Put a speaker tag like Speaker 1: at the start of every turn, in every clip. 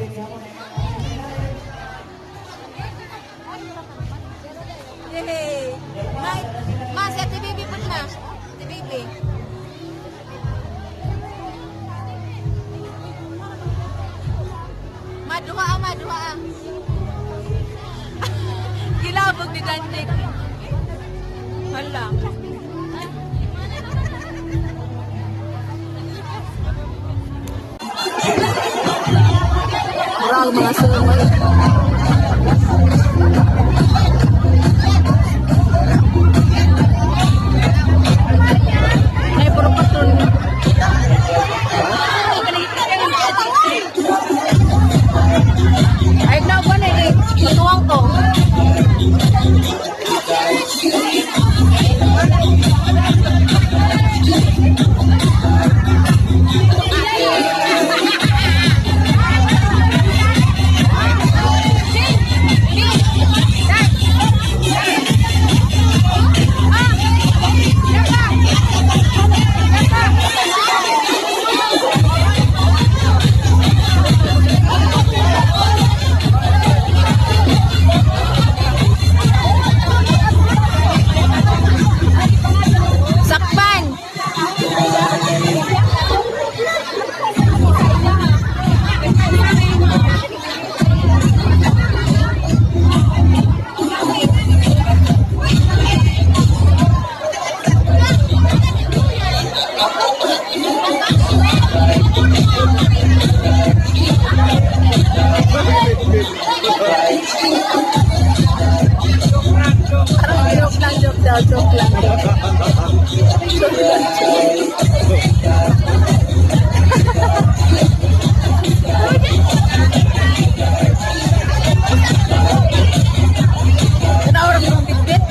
Speaker 1: Yay! Ma, si Ate Baby po na. Ate Baby. Maduha. Kilabog ni Dandik. Hala. Murag mga sumay. Ay, puro patron. Ay, now ko na eh. Matuwang ko. Joke lang. Kenapa orang bitbit?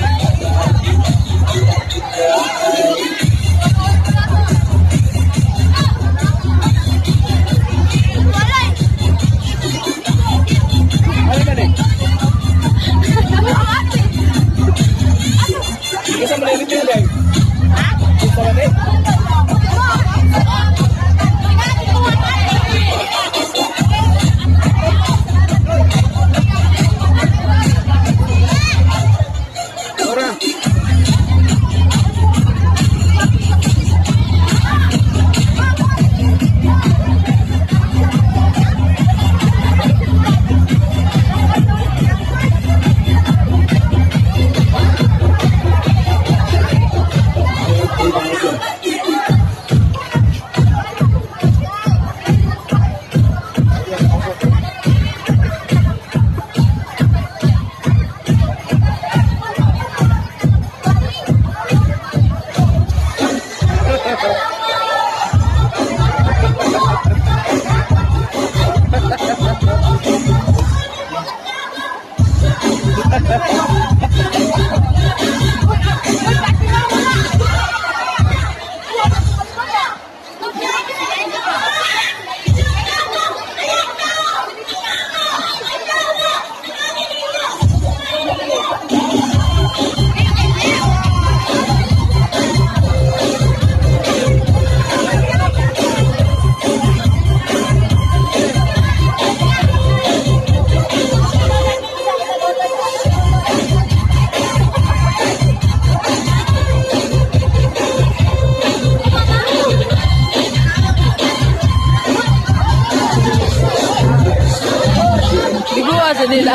Speaker 2: Bisa melihat itu deh. Bisa lihat. Orang.
Speaker 1: Sa nila.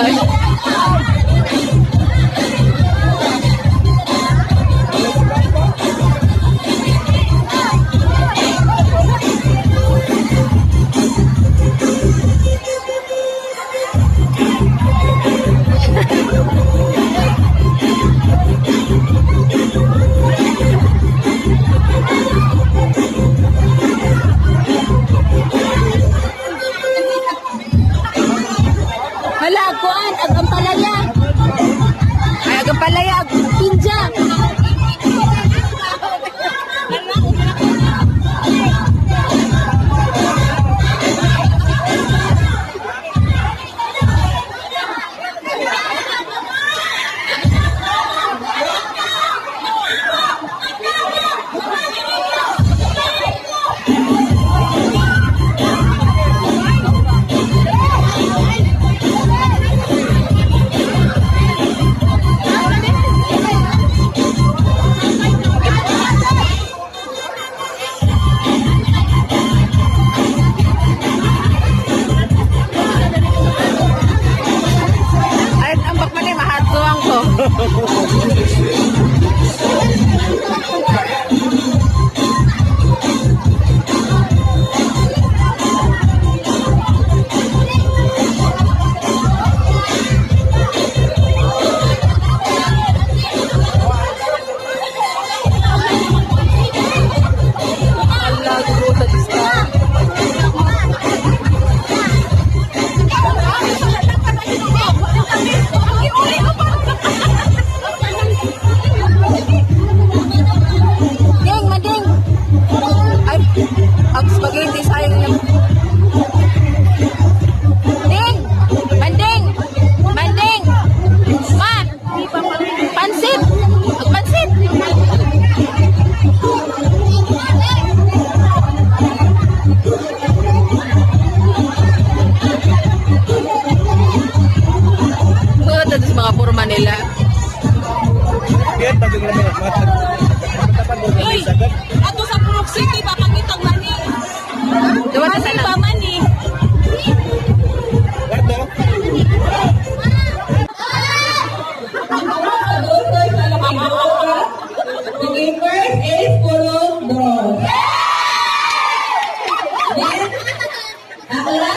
Speaker 1: Hala, kuan,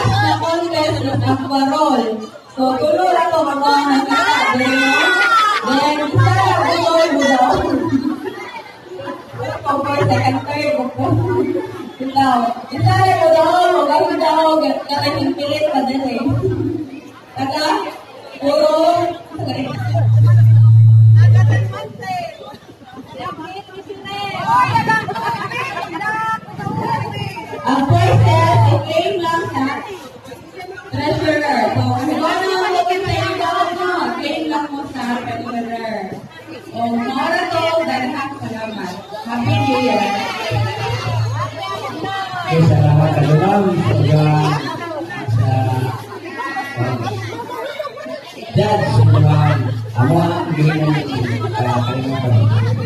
Speaker 3: last na contest ng Aquarol. So, tulo na to mga nakita. Then, isa lang butoy mo daw. Okay, second, third, ikaw. Isa lang mo daw, magano daw, kakating pilit pa din eh. Kaka, puro, ang first test, i-claim lang sa treasurer. So, kung ano ang looking sa iyong daw mo, claim lang mo sa treasurer. So, mora to, dahil salamat. Happy New Year.
Speaker 4: Okay, salamat ka lang sa judge naman. Amo ang gihingan ng kalimutan.